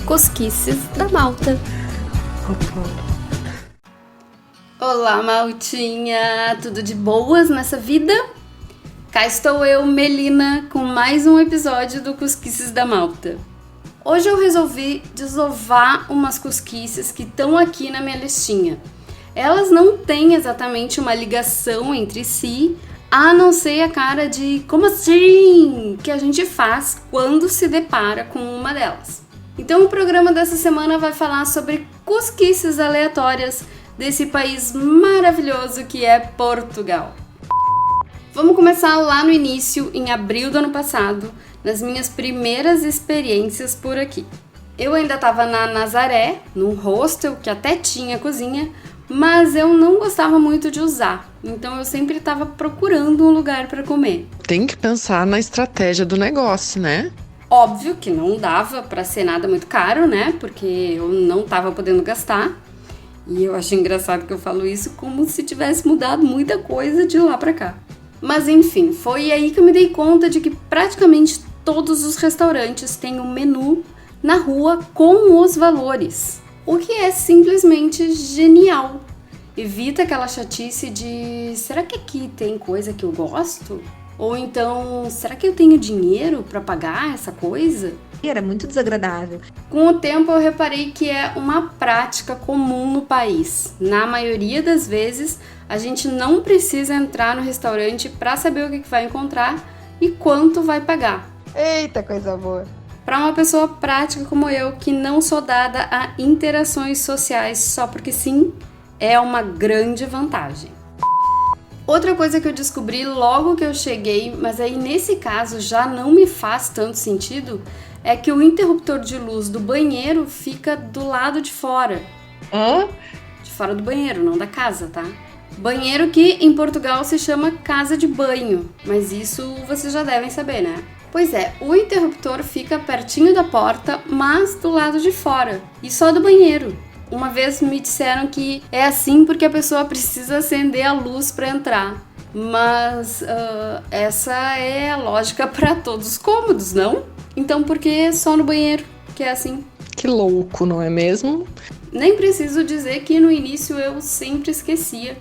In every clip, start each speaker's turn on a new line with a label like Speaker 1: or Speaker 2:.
Speaker 1: Cosquices da Malta. Olá, Maltinha! Tudo de boas nessa vida? Cá estou eu, Melina, com mais um episódio do Cosquices da Malta. Hoje eu resolvi desovar umas cosquices que estão aqui na minha listinha. Elas não têm exatamente uma ligação entre si, a não ser a cara de como assim que a gente faz quando se depara com uma delas. Então o programa dessa semana vai falar sobre cosquices aleatórias desse país maravilhoso que é Portugal. Vamos começar lá no início, em abril do ano passado, nas minhas primeiras experiências por aqui. Eu ainda estava na Nazaré, num hostel que até tinha cozinha, mas eu não gostava muito de usar, então eu sempre estava procurando um lugar para comer.
Speaker 2: Tem que pensar na estratégia do negócio, né?
Speaker 1: Óbvio que não dava para ser nada muito caro, né? Porque eu não estava podendo gastar. E eu acho engraçado que eu falo isso como se tivesse mudado muita coisa de lá para cá. Mas enfim, foi aí que eu me dei conta de que praticamente todos os restaurantes têm um menu na rua com os valores. O que é simplesmente genial. Evita aquela chatice de será que aqui tem coisa que eu gosto? Ou então, será que eu tenho dinheiro para pagar essa coisa?
Speaker 3: Era muito desagradável.
Speaker 1: Com o tempo eu reparei que é uma prática comum no país. Na maioria das vezes, a gente não precisa entrar no restaurante para saber o que vai encontrar e quanto vai pagar.
Speaker 3: Eita, coisa boa!
Speaker 1: Para uma pessoa prática como eu, que não sou dada a interações sociais só porque sim, é uma grande vantagem. Outra coisa que eu descobri logo que eu cheguei, mas aí nesse caso já não me faz tanto sentido, é que o interruptor de luz do banheiro fica do lado de fora.
Speaker 3: Hã?
Speaker 1: De fora do banheiro, não da casa, tá? Banheiro que em Portugal se chama casa de banho, mas isso vocês já devem saber, né? Pois é, o interruptor fica pertinho da porta, mas do lado de fora, e só do banheiro. Uma vez me disseram que é assim porque a pessoa precisa acender a luz para entrar. Mas essa é a lógica para todos os cômodos, não? Então por que só no banheiro que é assim?
Speaker 2: Que louco, não é mesmo?
Speaker 1: Nem preciso dizer que no início eu sempre esquecia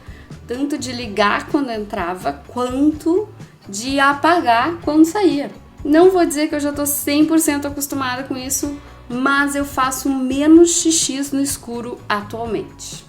Speaker 1: tanto de ligar quando entrava quanto de apagar quando saía. Não vou dizer que eu já tô 100% acostumada com isso, mas eu faço menos xixis no escuro atualmente.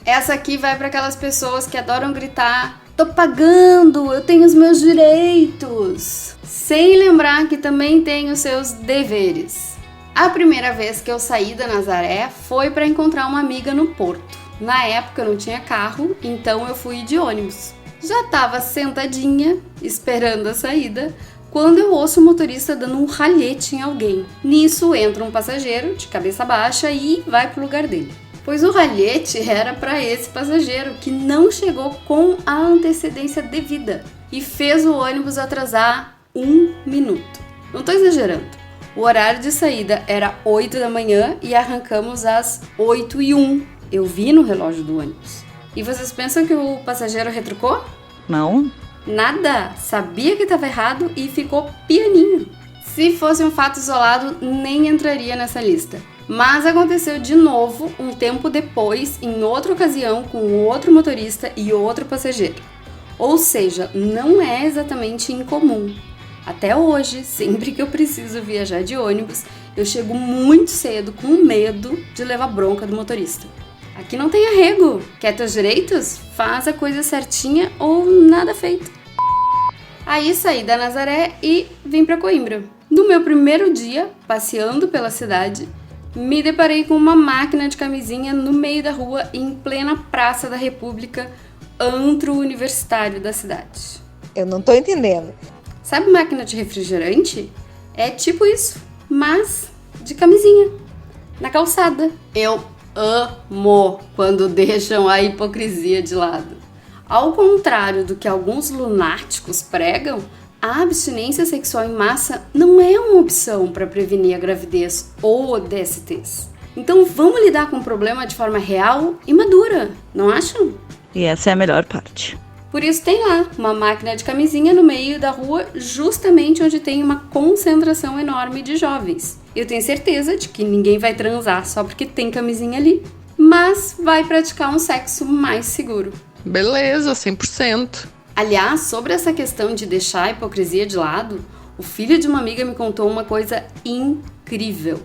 Speaker 1: Essa aqui vai para aquelas pessoas que adoram gritar: tô pagando, eu tenho os meus direitos, sem lembrar que também tem os seus deveres. A primeira vez que eu saí da Nazaré foi para encontrar uma amiga no Porto. Na época eu não tinha carro, então eu fui de ônibus. Já estava sentadinha, esperando a saída, quando eu ouço o motorista dando um ralhete em alguém. Nisso entra um passageiro de cabeça baixa e vai pro lugar dele. Pois o ralhete era para esse passageiro que não chegou com a antecedência devida e fez o ônibus atrasar 1 minuto. Não tô exagerando. O horário de saída era 8 da manhã e arrancamos às 8h01. Eu vi no relógio do ônibus. E vocês pensam que o passageiro retrucou?
Speaker 3: Não.
Speaker 1: Nada, sabia que estava errado e ficou pianinho. Se fosse um fato isolado, nem entraria nessa lista. Mas aconteceu de novo um tempo depois, em outra ocasião, com outro motorista e outro passageiro. Ou seja, não é exatamente incomum. Até hoje, sempre que eu preciso viajar de ônibus, eu chego muito cedo com medo de levar bronca do motorista. Aqui não tem arrego. Quer teus direitos? Faz a coisa certinha ou nada feito. Aí saí da Nazaré e vim para Coimbra. No meu primeiro dia, passeando pela cidade, me deparei com uma máquina de camisinha no meio da rua, em plena Praça da República, antro universitário da cidade.
Speaker 3: Eu não tô entendendo.
Speaker 1: Sabe máquina de refrigerante? É tipo isso, mas de camisinha, na calçada. Eu amo quando deixam a hipocrisia de lado. Ao contrário do que alguns lunáticos pregam, a abstinência sexual em massa não é uma opção para prevenir a gravidez ou DSTs. Então vamos lidar com o problema de forma real e madura, não acham?
Speaker 4: E essa é a melhor parte.
Speaker 1: Por isso tem lá uma máquina de camisinha no meio da rua, justamente onde tem uma concentração enorme de jovens. Eu tenho certeza de que ninguém vai transar só porque tem camisinha ali, mas vai praticar um sexo mais seguro.
Speaker 2: Beleza, 100%.
Speaker 1: Aliás, sobre essa questão de deixar a hipocrisia de lado, o filho de uma amiga me contou uma coisa incrível.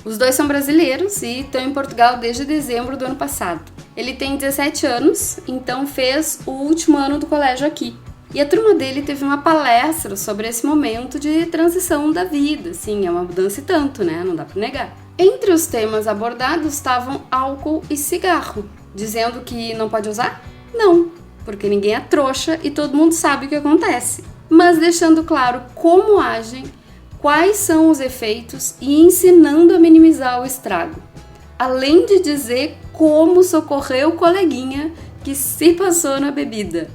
Speaker 1: Os dois são brasileiros e estão em Portugal desde dezembro do ano passado. Ele tem 17 anos, então fez o último ano do colégio aqui. E a turma dele teve uma palestra sobre esse momento de transição da vida, assim, é uma mudança e tanto, né? Não dá pra negar. Entre os temas abordados estavam álcool e cigarro, dizendo que não pode usar? Não, porque ninguém é trouxa e todo mundo sabe o que acontece. Mas deixando claro como agem, quais são os efeitos e ensinando a minimizar o estrago. Além de dizer como socorrer o coleguinha que se passou na bebida.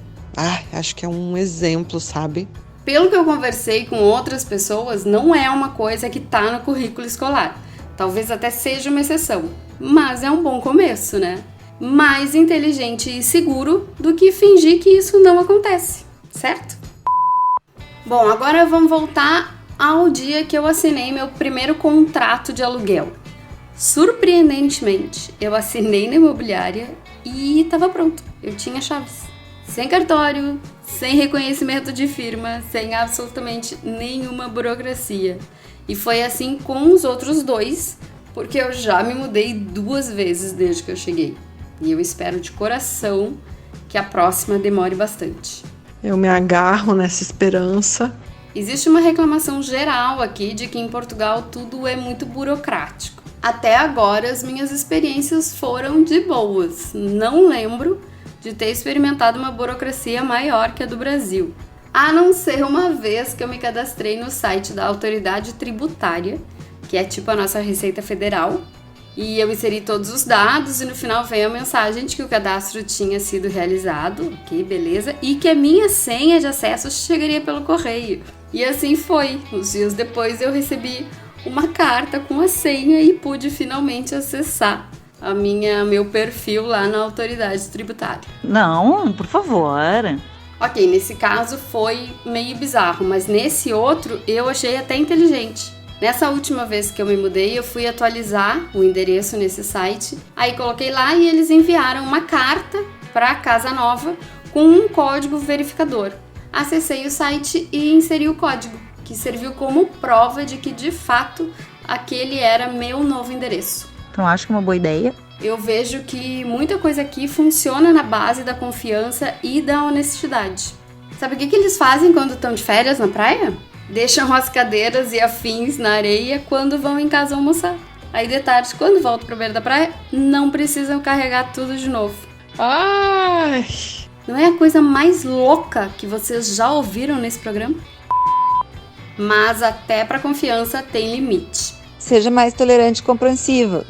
Speaker 2: Acho que é um exemplo, sabe?
Speaker 1: Pelo que eu conversei com outras pessoas, não é uma coisa que tá no currículo escolar. Talvez até seja uma exceção, mas é um bom começo, né? Mais inteligente e seguro do que fingir que isso não acontece, certo? Bom, agora vamos voltar ao dia que eu assinei meu primeiro contrato de aluguel. Surpreendentemente, eu assinei na imobiliária e estava pronto. Eu tinha chaves. Sem cartório, sem reconhecimento de firma, sem absolutamente nenhuma burocracia. E foi assim com os outros dois, porque eu já me mudei 2 vezes desde que eu cheguei. E eu espero de coração que a próxima demore bastante.
Speaker 2: Eu me agarro nessa esperança.
Speaker 1: Existe uma reclamação geral aqui de que em Portugal tudo é muito burocrático. Até agora as minhas experiências foram de boas. Não lembro de ter experimentado uma burocracia maior que a do Brasil. A não ser uma vez que eu me cadastrei no site da Autoridade Tributária, que é tipo a nossa Receita Federal, e eu inseri todos os dados e no final veio a mensagem de que o cadastro tinha sido realizado, ok, beleza, e que a minha senha de acesso chegaria pelo correio. E assim foi. Uns dias depois eu recebi uma carta com a senha e pude finalmente acessar meu perfil lá na Autoridade Tributária.
Speaker 3: Não, por favor.
Speaker 1: Ok, nesse caso foi meio bizarro, mas nesse outro eu achei até inteligente. Nessa última vez que eu me mudei, eu fui atualizar o endereço nesse site, aí coloquei lá e eles enviaram uma carta para a casa nova com um código verificador. Acessei o site e inseri o código, que serviu como prova de que de fato aquele era meu novo endereço.
Speaker 3: Tu não acha que é uma boa ideia?
Speaker 1: Eu vejo que muita coisa aqui funciona na base da confiança e da honestidade. Sabe o que eles fazem quando estão de férias na praia? Deixam as cadeiras e afins na areia quando vão em casa almoçar. Aí de tarde, quando voltam para beira da praia, não precisam carregar tudo de novo.
Speaker 2: Ai!
Speaker 1: Não é a coisa mais louca que vocês já ouviram nesse programa? Mas até para confiança tem limite.
Speaker 3: Seja mais tolerante e compreensiva,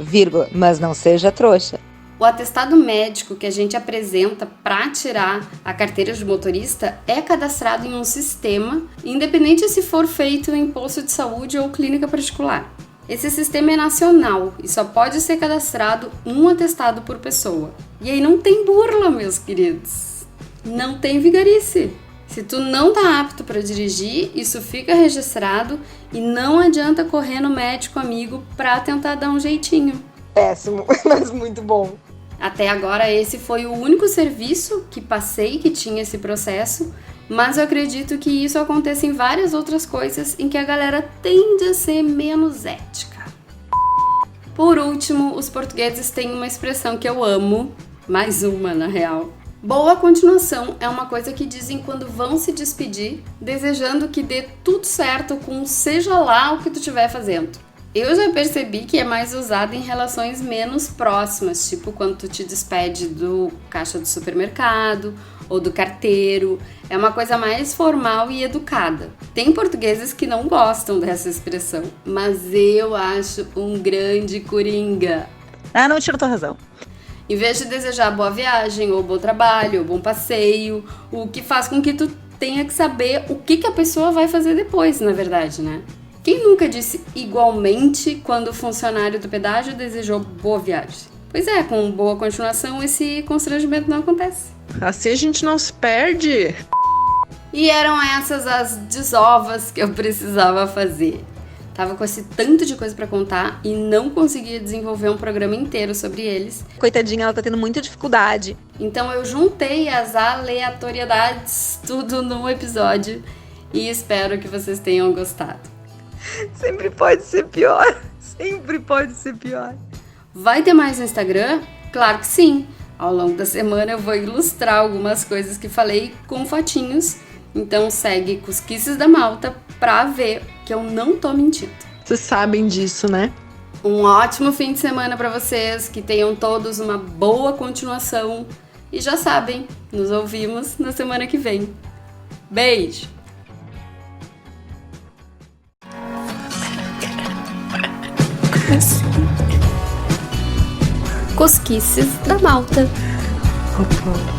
Speaker 3: mas não seja trouxa.
Speaker 1: O atestado médico que a gente apresenta para tirar a carteira de motorista é cadastrado em um sistema, independente se for feito em posto de saúde ou clínica particular. Esse sistema é nacional e só pode ser cadastrado um atestado por pessoa. E aí não tem burla, meus queridos. Não tem vigarice. Se tu não tá apto para dirigir, isso fica registrado e não adianta correr no médico amigo para tentar dar um jeitinho.
Speaker 3: Péssimo, mas muito bom.
Speaker 1: Até agora esse foi o único serviço que passei que tinha esse processo, mas eu acredito que isso aconteça em várias outras coisas em que a galera tende a ser menos ética. Por último, os portugueses têm uma expressão que eu amo, mais uma na real. Boa continuação é uma coisa que dizem quando vão se despedir, desejando que dê tudo certo com seja lá o que tu estiver fazendo. Eu já percebi que é mais usado em relações menos próximas, tipo quando tu te despede do caixa do supermercado ou do carteiro. É uma coisa mais formal e educada. Tem portugueses que não gostam dessa expressão, mas eu acho um grande coringa.
Speaker 3: Não tiro tua razão.
Speaker 1: Em vez de desejar boa viagem, ou bom trabalho, ou bom passeio, o que faz com que tu tenha que saber o que a pessoa vai fazer depois, na verdade, né? Quem nunca disse igualmente quando o funcionário do pedágio desejou boa viagem? Pois é, com boa continuação esse constrangimento não acontece.
Speaker 2: Assim a gente não se perde.
Speaker 1: E eram essas as desovas que eu precisava fazer. Tava com esse tanto de coisa pra contar e não conseguia desenvolver um programa inteiro sobre eles.
Speaker 3: Coitadinha, ela tá tendo muita dificuldade.
Speaker 1: Então eu juntei as aleatoriedades tudo num episódio e espero que vocês tenham gostado.
Speaker 3: Sempre pode ser pior. Sempre pode ser pior.
Speaker 1: Vai ter mais no Instagram? Claro que sim! Ao longo da semana eu vou ilustrar algumas coisas que falei com fotinhos. Então segue Cosquices da Malta pra ver que eu não tô mentindo.
Speaker 2: Vocês sabem disso, né?
Speaker 1: Um ótimo fim de semana pra vocês, que tenham todos uma boa continuação. E já sabem, nos ouvimos na semana que vem. Beijo! Cosquices da Malta.
Speaker 2: Opa.